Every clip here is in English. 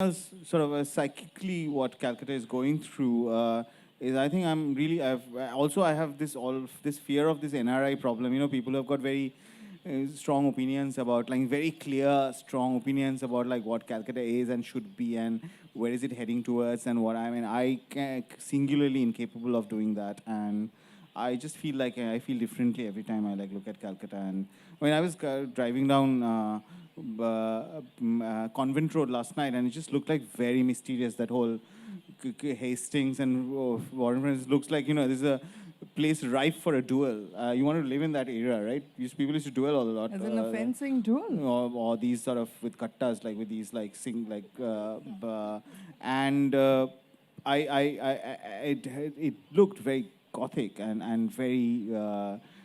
Sort of psychically what Calcutta is going through is I think I have this fear of this NRI problem. You know, people have got very strong opinions about, like, very clear, strong opinions about like what Calcutta is and should be and where is it heading towards and what singularly incapable of doing that. And I just feel like I feel differently every time I like look at Calcutta. And when I was driving down Convent Road last night, and it just looked like very mysterious. That whole Hastings and Warren Friends looks like, you know, there's a place ripe for a duel. You want to live in that era, right? People used to duel all a lot. As in a fencing duel? Or these sort of with kattas, like with these like and it looked very gothic and very.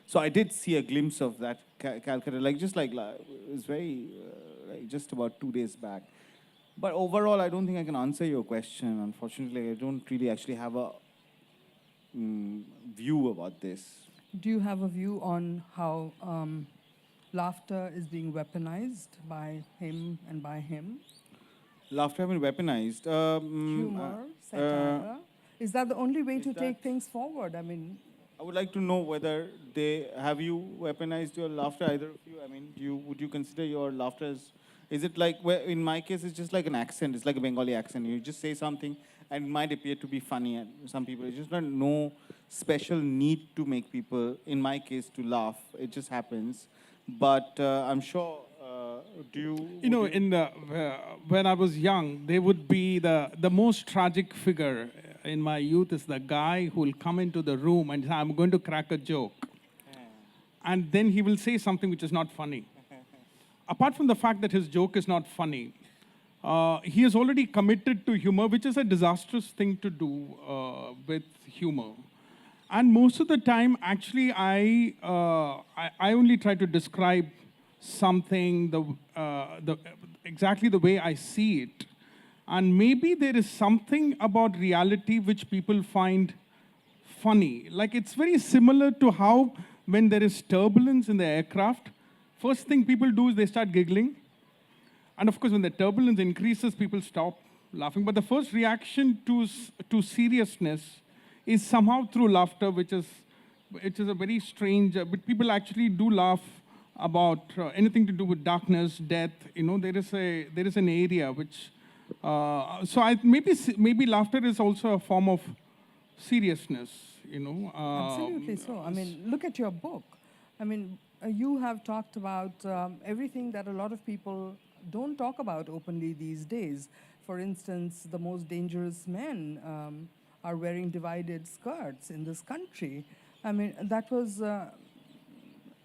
So I did see a glimpse of that Calcutta, like just like it was very like just about 2 days back. But overall, I don't think I can answer your question. Unfortunately, I don't really actually have a view about this. Do you have a view on how laughter is being weaponized by him and by him? Laughter has been weaponized. Humor, satire. Is that the only way to take things forward? I mean, I would like to know whether have you weaponized your laughter, either of you? I mean, would you consider your laughter as, is it like, in my case, it's just like an accent. It's like a Bengali accent. You just say something and it might appear to be funny. And some people, it's just no special need to make people, in my case, to laugh. It just happens. But I'm sure, when I was young, there would be the most tragic figure in my youth is the guy who will come into the room and say, I'm going to crack a joke. And then he will say something which is not funny. Apart from the fact that his joke is not funny, he has already committed to humor, which is a disastrous thing to do with humor. And most of the time, actually, I only try to describe something exactly the way I see it. And maybe there is something about reality which people find funny. Like, it's very similar to how when there is turbulence in the aircraft, first thing people do is they start giggling. And of course, when the turbulence increases, people stop laughing. But the first reaction to seriousness is somehow through laughter, which is a very strange, but people actually do laugh about anything to do with darkness, death. You know, there is an area which, maybe laughter is also a form of seriousness, you know. Absolutely so. I mean, look at your book. I mean, you have talked about everything that a lot of people don't talk about openly these days. For instance, the most dangerous men are wearing divided skirts in this country. I mean, that was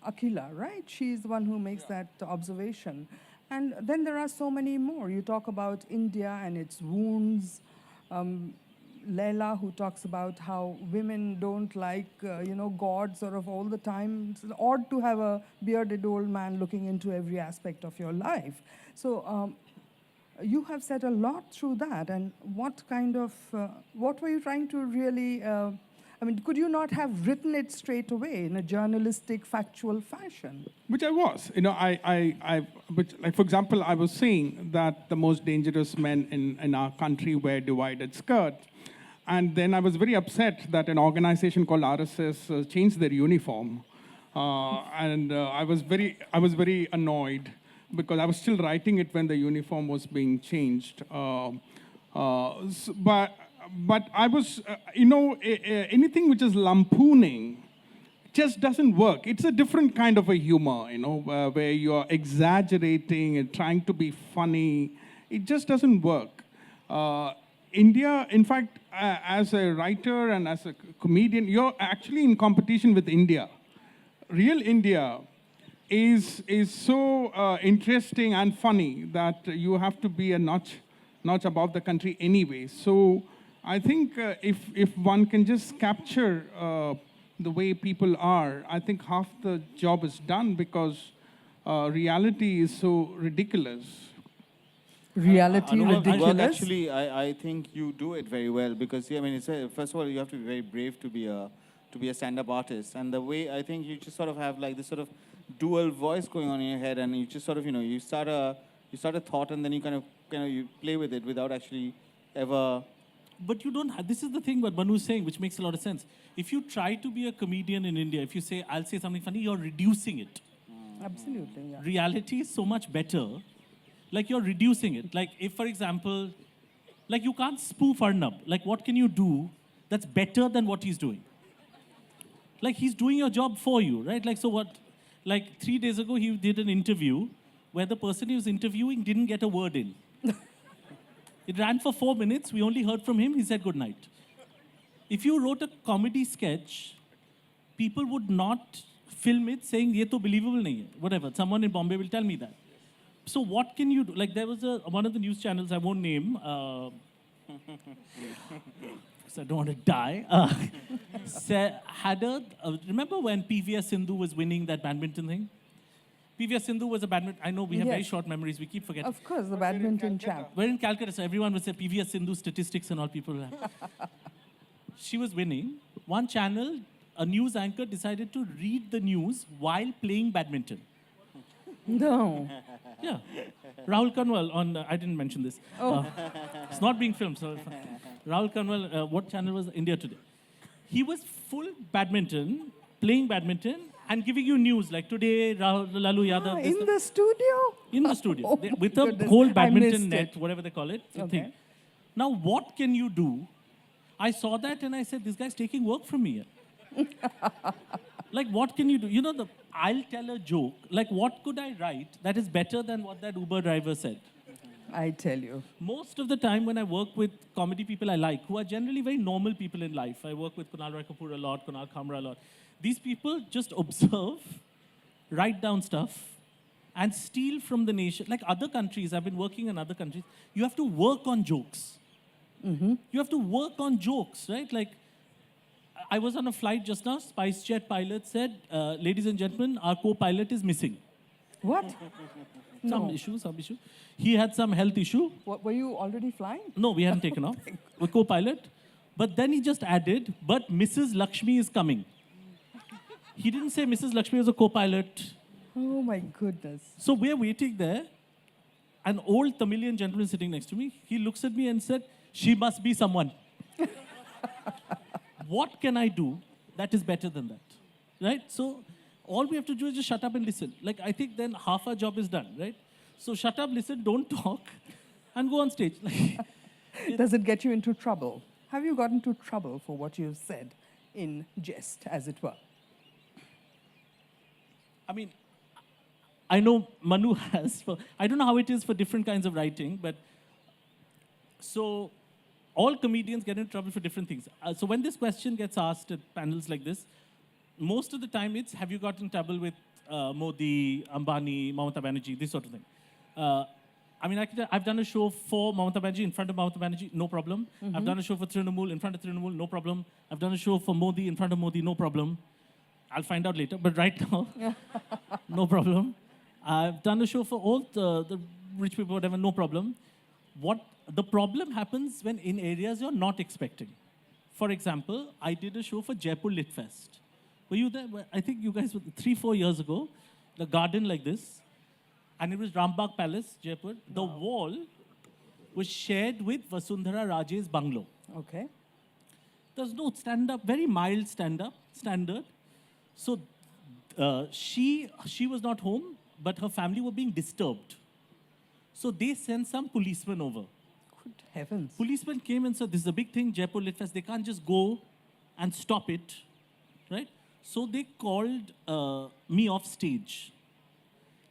Akila, right? She's the one who makes that observation. And then there are so many more. You talk about India and its wounds. Leila, who talks about how women don't like, God sort of all the time. It's odd to have a bearded old man looking into every aspect of your life. So you have said a lot through that. And what were you trying to really, could you not have written it straight away in a journalistic, factual fashion? Which I was. You know, like, for example, I was saying that the most dangerous men in our country wear divided skirts. And then I was very upset that an organization called RSS changed their uniform. I was very annoyed because I was still writing it when the uniform was being changed. But I was, anything which is lampooning just doesn't work. It's a different kind of a humor, where you're exaggerating and trying to be funny. It just doesn't work. India, in fact, as a writer and as a comedian, you're actually in competition with India. Real India is so interesting and funny that you have to be a notch above the country anyway. So I think if one can just capture the way people are, I think half the job is done, because reality is so ridiculous. Reality ridiculous? Actually, I think you do it very well, because first of all, you have to be very brave to be a stand-up artist, and the way I think you just sort of have like this sort of dual voice going on in your head, and you just sort of you start a thought and then you kind of kind of you play with it without actually ever. But you don't have, this is the thing what Manu is saying, which makes a lot of sense. If you try to be a comedian in India, if you say, I'll say something funny, you're reducing it. Absolutely, yeah. Reality is so much better. Like you're reducing it. Like if, for example, like you can't spoof Arnab. Like what can you do that's better than what he's doing? Like he's doing your job for you, right? Like so what, like 3 days ago he did an interview where the person he was interviewing didn't get a word in. It ran for 4 minutes. We only heard from him. He said good night. If you wrote a comedy sketch, people would not film it saying, ye to believable nahi hai. Whatever. Someone in Bombay will tell me that. So what can you do? Like there was one of the news channels, I won't name, because I don't want to die, remember when PVS Sindhu was winning that badminton thing? PVS Sindhu was a badminton, I know we have very Yes. short memories, we keep forgetting. Of course, the badminton champ. We're in Calcutta, so everyone would say PVS Sindhu statistics and all people. She was winning. One channel, a news anchor decided to read the news while playing badminton. No. Yeah. Rahul Kanwal on, I didn't mention this. Oh. It's not being filmed, so. Rahul Kanwal, what channel was India Today? He was full badminton, playing badminton, and giving you news like today, Lalu Yadav. In the studio? In the studio, Oh They- my with a goodness, whole I badminton missed net, it. whatever they call it. the Okay. thing. Now, what can you do? I saw that and I said, this guy's taking work from me. Like, what can you do? You know, I'll tell a joke. Like, what could I write that is better than what that Uber driver said? I tell you. Most of the time when I work with comedy people I like, who are generally very normal people in life, I work with Kunal Rai Kapoor a lot, Kunal Khamra a lot. These people just observe, write down stuff, and steal from the nation. Like other countries, I've been working in other countries, you have to work on jokes. You have to work on jokes, right? Like, I was on a flight just now, SpiceJet pilot said, ladies and gentlemen, our co-pilot is missing. What? Some issue. He had some health issue. What, were you already flying? No, we hadn't taken off. We're co-pilot. But then he just added, but Mrs. Lakshmi is coming. He didn't say Mrs. Lakshmi was a co-pilot. Oh my goodness. So we're waiting there. An old Tamilian gentleman sitting next to me, he looks at me and said, she must be someone. What can I do that is better than that? Right? So all we have to do is just shut up and listen. Like, I think then half our job is done, right? So shut up, listen, don't talk, and go on stage. Does it get you into trouble? Have you got into trouble for what you've said in jest, as it were? I mean, I know Manu has, I don't know how it is for different kinds of writing, but so all comedians get into trouble for different things. So when this question gets asked at panels like this, most of the time it's, have you got in trouble with Modi, Ambani, Mamata Banerjee, this sort of thing. I mean, I've done a show for Mamata Banerjee, in front of Mamata Banerjee, no problem. I've done a show for Trinamool, in front of Trinamool, no problem. I've done a show for Modi, in front of Modi, no problem. I'll find out later, but right now, no problem. I've done a show for all the rich people, whatever, no problem. The problem happens when in areas you're not expecting. For example, I did a show for Jaipur Lit Fest. Were you there? I think you guys were 3-4 years ago. The garden like this. And it was Rambagh Palace, Jaipur. The wall was shared with Vasundhara Raje's bungalow. Okay. There's no stand-up, very mild stand-up, standard. So she was not home, but her family were being disturbed. So they sent some policemen over. Good heavens. Policemen came and said, this is a big thing, Jaipur Lit Fest. They can't just go and stop it, right? So they called me off stage.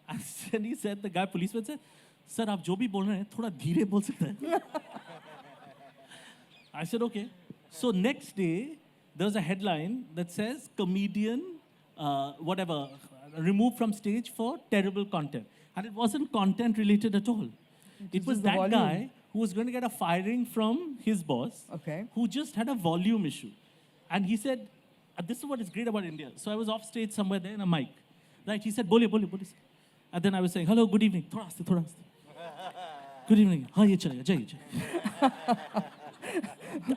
And then he said, the policeman said, sir, aap jo bhi bol rahe hain, thoda dheere bol sakte hain. I said, okay. So next day, there was a headline that says, comedian, removed from stage for terrible content. And it wasn't content related at all. It was just the that volume. guy who was going to get a firing from his boss, Okay. who just had a volume issue. And he said, this is what is great about India. So I was off stage somewhere there in a mic. Right? He said, bole. And then I was saying, hello, good evening. Thoda aste. Good evening. Haan, ye chalega, jai.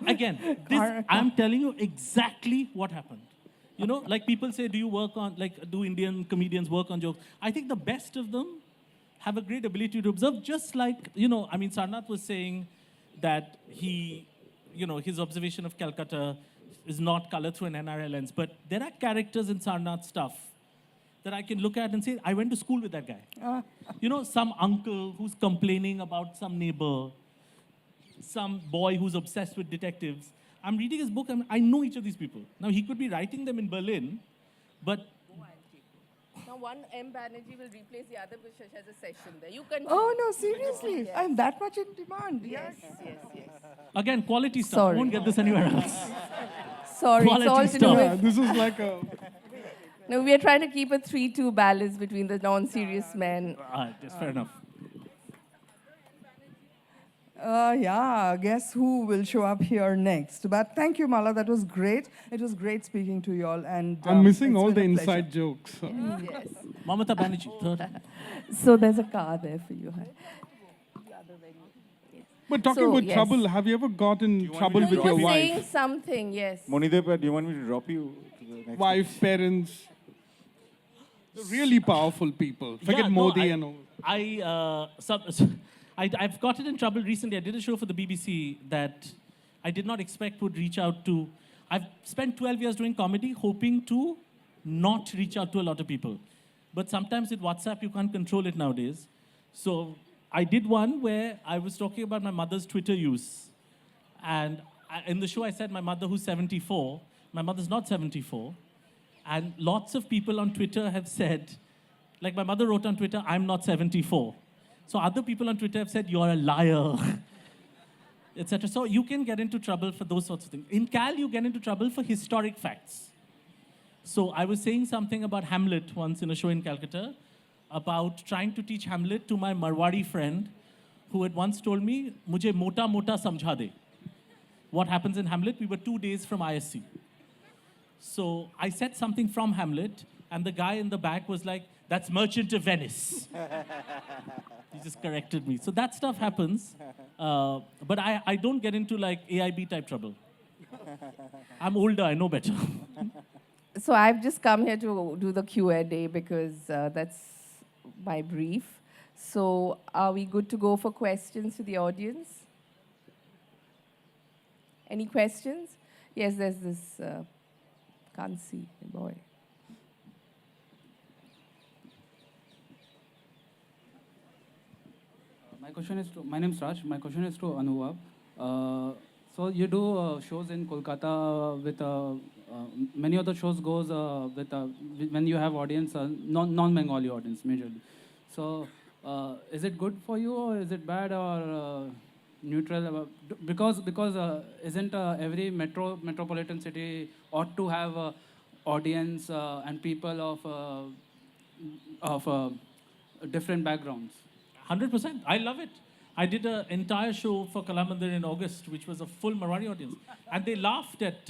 Again, I'm telling you exactly what happened. You know, like people say, do Indian comedians work on jokes? I think the best of them have a great ability to observe, just like, I mean, Sarnath was saying that he, his observation of Calcutta is not colored through an NRI lens, but there are characters in Sarnath's stuff that I can look at and say, I went to school with that guy. Some uncle who's complaining about some neighbor, some boy who's obsessed with detectives. I'm reading his book, and I know each of these people. Now, he could be writing them in Berlin, but... Now, one M. Banerjee will replace the other, which has a session there. You can. Oh, no, seriously. Yes. I'm that much in demand. Yes, yes, yes. Again, quality stuff. Sorry. Won't get this anywhere else. Sorry, Quality it's all to do stuff. Yeah, with... this is like a... No, we are trying to keep a 3-2 balance between the non-serious men. Just fair enough. Yeah, guess who will show up here next? But thank you, Mala. That was great. It was great speaking to you all. And I'm missing it's all the been a pleasure. inside jokes. Yes. Mamata Banerjee, third. So there's a car there for you. But talking So, about yes. trouble, have you ever got in trouble me with to your You were saying wife? something, yes. Monideepa, do you want me to drop you to the next Wife, parents? The really powerful people. Forget Modi and all. I've gotten in trouble recently. I did a show for the BBC that I did not expect would reach out to. I've spent 12 years doing comedy, hoping to not reach out to a lot of people. But sometimes with WhatsApp, you can't control it nowadays. So I did one where I was talking about my mother's Twitter use. And in the show, I said my mother who's 74. My mother's not 74. And lots of people on Twitter have said, like my mother wrote on Twitter, I'm not 74. So other people on Twitter have said, you're a liar, etc. So you can get into trouble for those sorts of things. In Cal, you get into trouble for historic facts. So I was saying something about Hamlet once in a show in Calcutta, about trying to teach Hamlet to my Marwari friend, who had once told me, "Mujhe mota mota samjha de." What happens in Hamlet? We were 2 days from ISC. So I said something from Hamlet, and the guy in the back was like, "That's Merchant of Venice." He just corrected me. So that stuff happens, but I don't get into like AIB type trouble. I'm older, I know better. So I've just come here to do the Q&A because that's my brief. So are we good to go for questions to the audience? Any questions? Yes, there's this, can't see, boy. My name is Raj. My question is to Anuvab. So you do shows in Kolkata with many of the shows goes with when you have audience, non-Bengali audience majorly. So is it good for you or is it bad or neutral? Because isn't every metropolitan city ought to have audience and people of different backgrounds? 100%. I love it. I did an entire show for Kalamandir in August, which was a full Marathi audience. And they laughed at,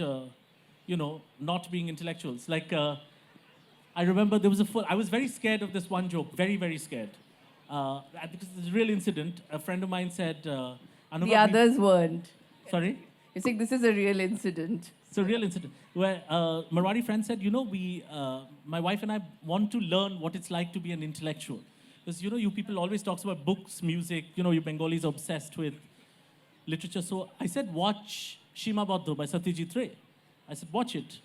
not being intellectuals. Like, I remember there was I was very scared of this one joke, very, very scared. Because it's a real incident. A friend of mine said, Anuvab, The others weren't. Sorry? You're saying this is a real incident. It's a real incident. Where Marathi friend said, my wife and I want to learn what it's like to be an intellectual. Because, you people always talks about books, music, you Bengalis are obsessed with literature. So I said, watch Shima Baddho by Satyajit Ray. I said, watch it.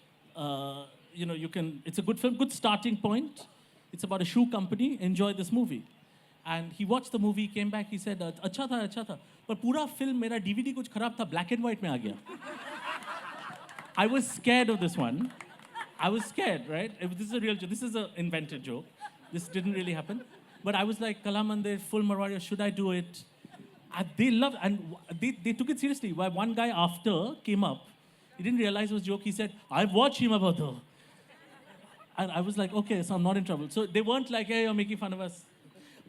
It's a good film, good starting point. It's about a shoe company. Enjoy this movie. And he watched the movie, came back, he said, अच्छा था. But पूरा film, मेरा DVD कुछ खराब था, black and white में आ गया. I was scared of this one. I was scared, right? This is a real joke. This is an invented joke. This didn't really happen. But I was like, Kalamandir, full Marathi, should I do it? And they loved, and they took it seriously. Why one guy after came up, he didn't realize it was a joke. He said, I've watched Shima Baddho. And I was like, okay, so I'm not in trouble. So they weren't like, hey, you're making fun of us.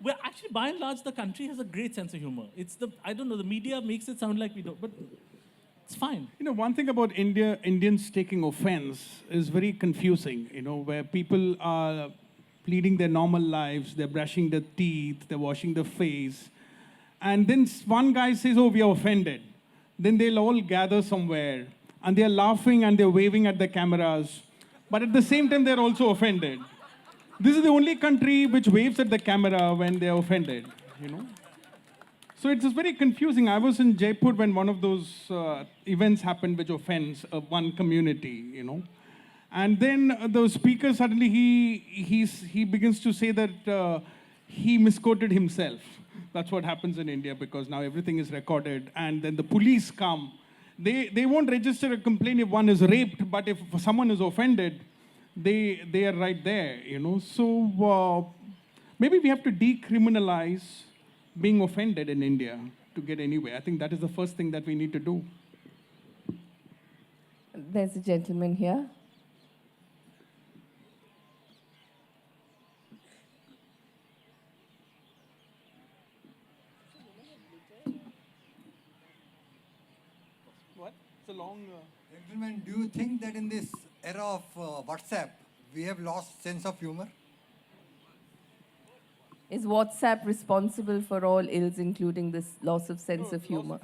Well, actually, by and large, the country has a great sense of humor. I don't know, the media makes it sound like we don't, but it's fine. One thing about Indians taking offense is very confusing, where people are leading their normal lives, they're brushing their teeth, they're washing their face. And then one guy says, oh, we are offended. Then they'll all gather somewhere, and they're laughing and they're waving at the cameras. But at the same time, they're also offended. This is the only country which waves at the camera when they are offended, you know. So it's very confusing. I was in Jaipur when one of those events happened which offends one community, you know. And then the speaker suddenly, he begins to say that he misquoted himself. That's what happens in India because now everything is recorded. And then the police come. They won't register a complaint if one is raped, but if someone is offended, they are right there, you know. So maybe we have to decriminalize being offended in India to get anywhere. I think that is the first thing that we need to do. There's a gentleman here. What? It's a long... Gentlemen, do you think that in this era of WhatsApp, we have lost sense of humor? Is WhatsApp responsible for all ills, including this loss of sense of humor?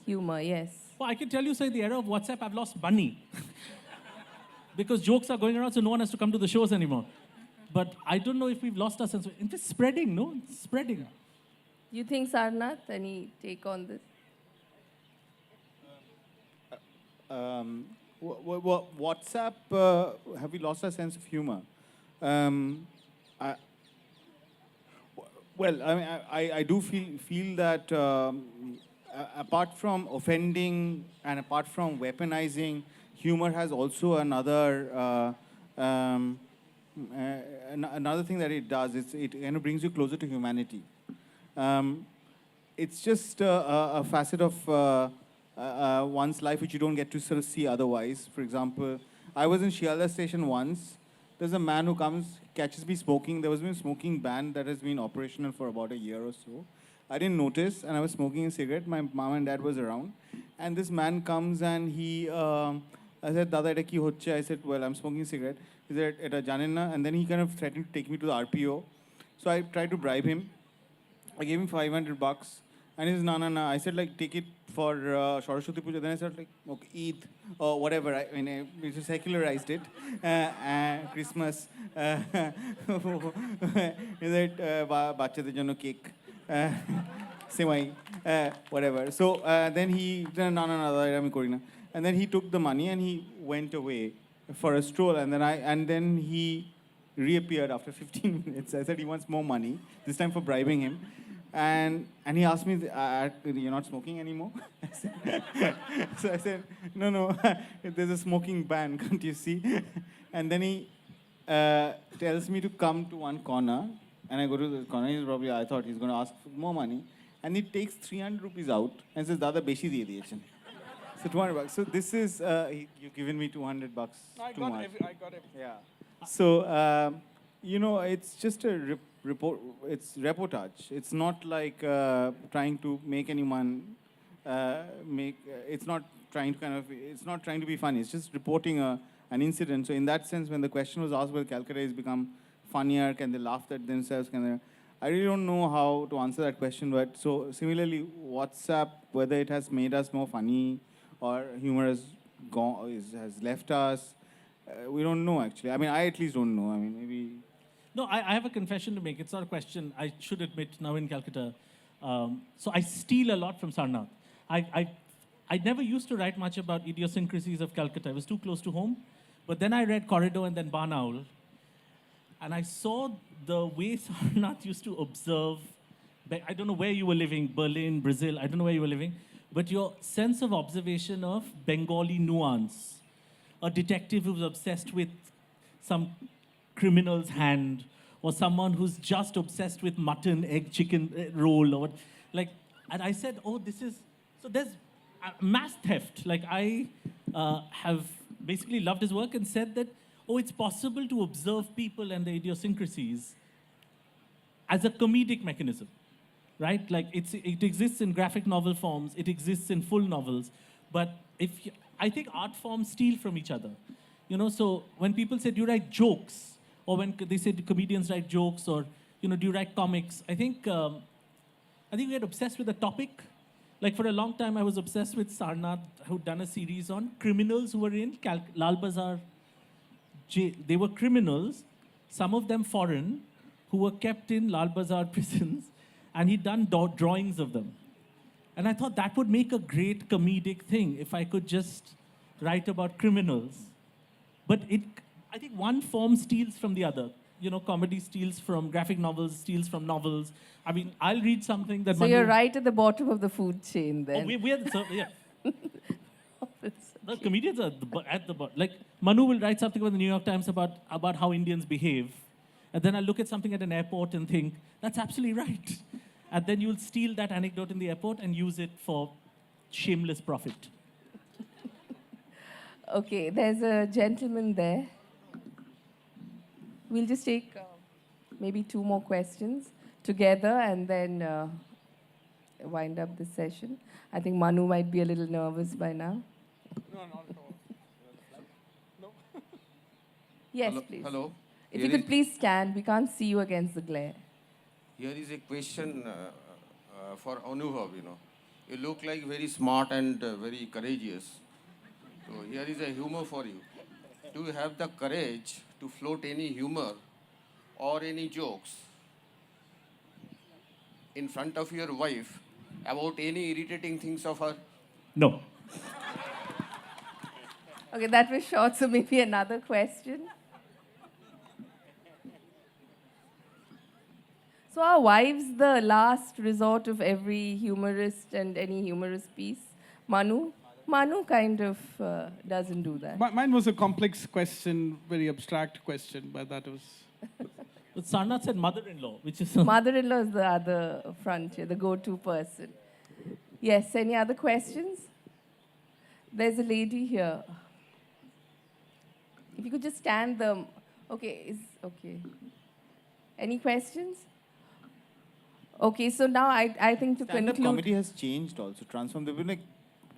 Humor, yes. Well, I can tell you, sir, in the era of WhatsApp, I've lost money. Because jokes are going around, so no one has to come to the shows anymore. But I don't know if we've lost our sense of... It's spreading, no? It's spreading. You think, Sarnath, any take on this? WhatsApp, have we lost our sense of humor? Well, I mean, I do feel that apart from offending and apart from weaponizing, humor has also another another thing that it does. It kind of brings you closer to humanity. It's just a facet of one's life which you don't get to sort of see otherwise. For example, I was in Shialda station once. There's a man who comes, catches me smoking. There was been a smoking ban that has been operational for about a year or so. I didn't notice, and I was smoking a cigarette. My mom and dad was around. And this man comes and he, I said, Dada, eta ki hocche? I said, well, I'm smoking a cigarette. He said, eta janen na? And then he kind of threatened to take me to the RPO. So I tried to bribe him. I gave him $500. And he says, no. I said, like, take it for Saraswati Puja. Then I said, like, okay, Eid or whatever. I mean, we just secularized it. Christmas. He said, bachchader jonno cake. Semai. Whatever. So then he said, no, ami kori na. And then he took the money and he went away for a stroll. And then he reappeared after 15 minutes. I said he wants more money, this time for bribing him. And he asked me, you're not smoking anymore? So I said, no, there's a smoking ban, can't you see? And then he tells me to come to one corner, and I go to the corner. I thought he's going to ask for more money. And he takes 300 rupees out and says, Dada, beshi diye diyechen. So $200. So this is, you've given me $200 too much. I got it. Yeah. So, you know, it's just a it's reportage. It's not like trying to make anyone it's not trying to be funny. It's just reporting an incident. So in that sense, when the question was asked whether Calcutta has become funnier, can they laugh at themselves, I really don't know how to answer that question. But so similarly, WhatsApp, whether it has made us more funny or humor has left us, we don't know actually. I mean, I at least don't know. I mean, maybe. No, I have a confession to make. It's not a question. I should admit now in Calcutta. So I steal a lot from Sarnath. I never used to write much about idiosyncrasies of Calcutta. It was too close to home. But then I read Corridor and then Barn Owl. And I saw the way Sarnath used to observe. I don't know where you were living, Berlin, Brazil. I don't know where you were living. But your sense of observation of Bengali nuance. A detective who's obsessed with some criminal's hand, or someone who's just obsessed with mutton, egg, chicken roll, or what. Like, and I said, oh, this is, so there's mass theft. Like, I have basically loved his work and said that, oh, it's possible to observe people and their idiosyncrasies as a comedic mechanism, right? Like, it exists in graphic novel forms, it exists in full novels, but I think art forms steal from each other. You know, so when people say, do you write jokes? Or when they say comedians write jokes, or, you know, do you write comics? I think we get obsessed with a topic. Like, for a long time, I was obsessed with Sarnath, who'd done a series on criminals who were in Lal Bazaar. They were criminals, some of them foreign, who were kept in Lal Bazar prisons, and he'd done drawings of them. And I thought that would make a great comedic thing if I could just write about criminals. But I think one form steals from the other. Comedy steals from graphic novels, steals from novels. I mean, I'll read something that So you're right at the bottom of the food chain then. Oh, yeah. The comedians are at the bottom. Like, Manu will write something about the New York Times about how Indians behave. And then I'll look at something at an airport and think, that's absolutely right. And then you'll steal that anecdote in the airport and use it for shameless profit. Okay, there's a gentleman there. We'll just take maybe 2 more questions together and then wind up the session. I think Manu might be a little nervous by now. No, not at all. No. Yes, Hello, please. hello. If you could please stand, we can't see you against the glare. Here is a question for Anuvab, You look like very smart and very courageous. So here is a humor for you. Do you have the courage to float any humor or any jokes in front of your wife about any irritating things of her? No. Okay, that was short, so maybe another question. So are wives the last resort of every humorist and any humorous piece? Manu? Manu kind of doesn't do that. Mine was a complex question, very abstract question, but that was... But Sarnath said mother-in-law, which is... Mother-in-law is the other frontier, the go-to person. Yes, any other questions? There's a lady here. If you could just stand them. Okay, okay. Any questions? Okay, so now I think to Stand-up conclude... comedy has changed also, transformed. They've been like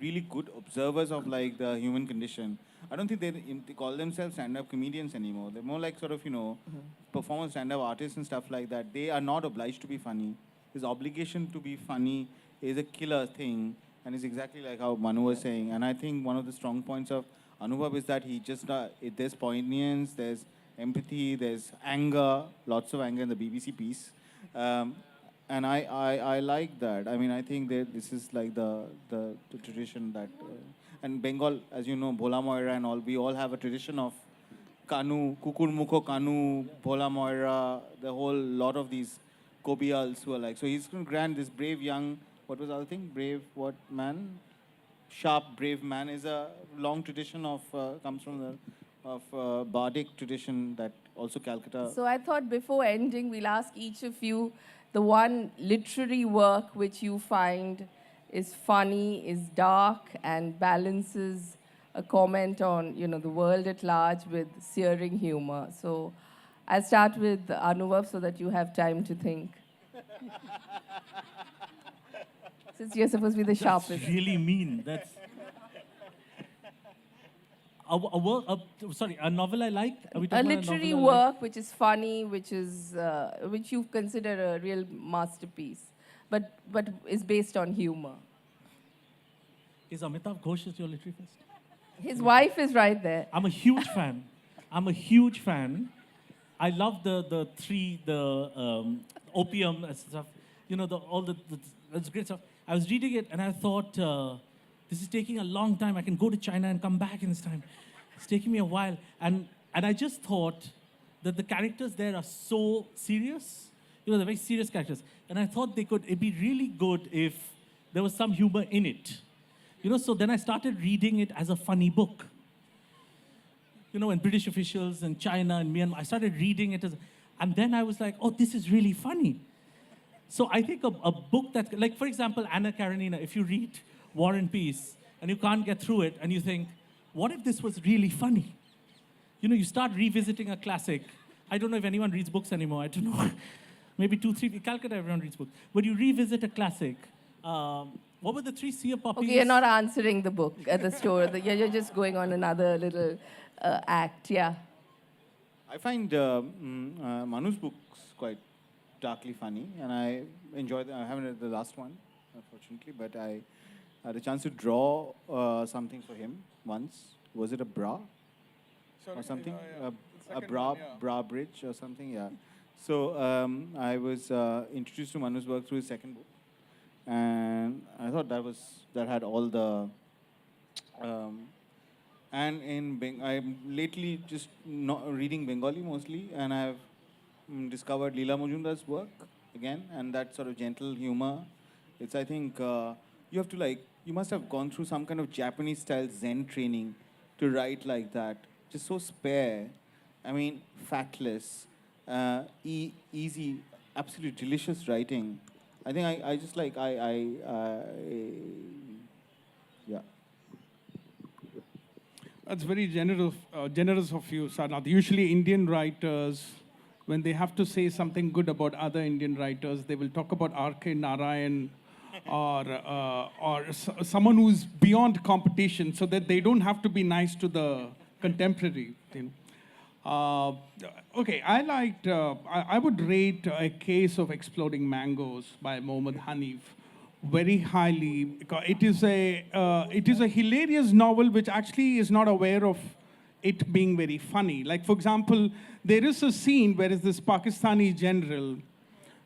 really good observers of like the human condition. I don't think they call themselves stand-up comedians anymore. They're more like sort of, performance stand-up artists and stuff like that. They are not obliged to be funny. This obligation to be funny is a killer thing, and it's exactly like how Manu was saying. And I think one of the strong points of Anuvab is that he just, there's poignance, there's empathy, there's anger, lots of anger in the BBC piece. And I like that. I mean, I think that this is like the tradition that... and Bengal, as you know, Bhola Moira and all, we all have a tradition of Kanu, Kukur Mukho Kanu, Bhola Moira, the whole lot of these Kobials who are like... So he's going to grant this brave young... What was the other thing? Brave what man? Sharp, brave man is a long tradition of... comes from the bardic tradition that also Calcutta... So I thought before ending, we'll ask each of you the one literary work which you find is funny, is dark, and balances a comment on, the world at large with searing humor. So I'll start with Anuvab so that you have time to think. Since you're supposed to be the sharpest. That's really mean. That's... a novel I like? Are we A talking about literary novel I like? work which is funny, which you consider a real masterpiece, but is based on humor. Is Amitabh Ghosh your literary first? His wife is right there. I'm a huge fan. I love the opium and stuff. That's great stuff. I was reading it and I thought, this is taking a long time. I can go to China and come back in this time. It's taking me a while. And I just thought that the characters there are so serious. They're very serious characters. And I thought it'd be really good if there was some humor in it. So then I started reading it as a funny book. When British officials in China and Myanmar, I started reading it and then I was like, oh, this is really funny. So I think a book that, like for example, Anna Karenina, if you read War and Peace and you can't get through it and you think, what if this was really funny? You start revisiting a classic. I don't know if anyone reads books anymore. I don't know. Maybe 2, 3, Calcutta, everyone reads books. But you revisit a classic. What were the 3 Sea Poppies? Okay, you're not answering the book at the store. You're just going on another little act, yeah. I find Manu's books quite darkly funny, and I enjoy them. I haven't read the last one, unfortunately, but I had a chance to draw something for him once. Was it a bra or something? Bra Bridge or something, yeah. So I was introduced to Manu's work through his second book, and I thought that had all the. And I'm lately just not reading Bengali mostly, and I've discovered Leela Majumdar's work again, and that sort of gentle humor. It's, I think, you have to you must have gone through some kind of Japanese style Zen training to write like that. Just so spare. I mean, fatless, easy, absolutely delicious writing. I think I just yeah. That's very generous of you, Sarnath. Usually Indian writers, when they have to say something good about other Indian writers, they will talk about R.K. Narayan or someone who's beyond competition so that they don't have to be nice to the contemporary. Okay, I would rate A Case of Exploding Mangoes by Mohammad Hanif very highly. Because it is a hilarious novel which actually is not aware of it being very funny. Like, for example, there is a scene where this Pakistani general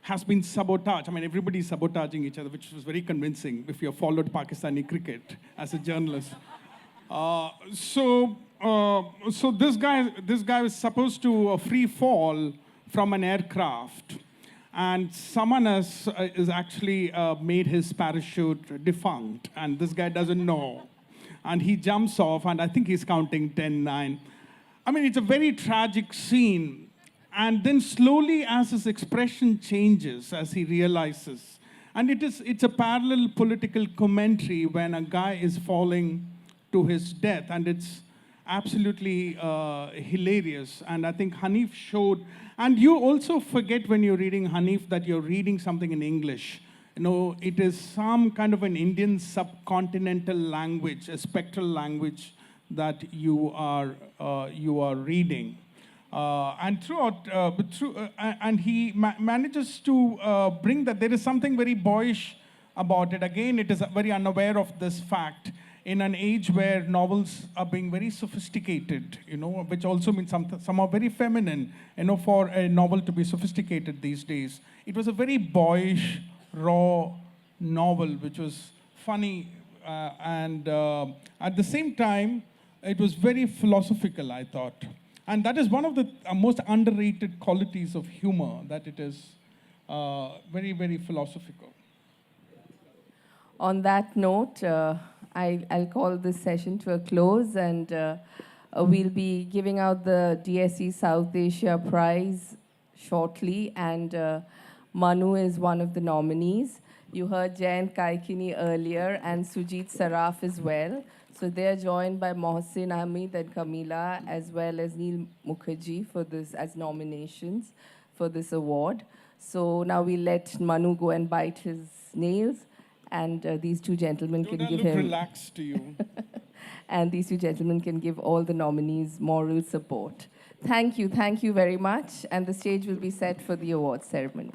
has been sabotaged. I mean, everybody's sabotaging each other, which was very convincing if you have followed Pakistani cricket as a journalist. So this guy was supposed to free fall from an aircraft, and someone is actually made his parachute defunct, and this guy doesn't know. And he jumps off, and I think he's counting 10, 9. I mean, it's a very tragic scene. And then slowly, as his expression changes, as he realizes, and it's a parallel political commentary when a guy is falling to his death, and it's absolutely hilarious. And I think Hanif showed, and you also forget when you're reading Hanif that you're reading something in English. You know, it is some kind of an Indian subcontinental language, a spectral language that you are reading. And throughout, and he manages to bring that there is something very boyish about it. Again, it is very unaware of this fact in an age where novels are being very sophisticated, you know, which also means some are very feminine, you know, for a novel to be sophisticated these days. It was a very boyish, raw novel, which was funny, and at the same time, it was very philosophical, I thought. And that is one of the most underrated qualities of humor, that it is very, very philosophical. On that note, I'll call this session to a close, and we'll be giving out the DSC South Asia Prize shortly, and Manu is one of the nominees. You heard Jayant Kaikini earlier, and Sujit Saraf as well. So they're joined by Mohsin Ahmed and Kamila, as well as Neil Mukherjee for this as nominations for this award. So now we'll let Manu go and bite his nails, and these two gentlemen can give him. Relaxed to you. And these two gentlemen can give all the nominees moral support. Thank you very much, and the stage will be set for the awards ceremony.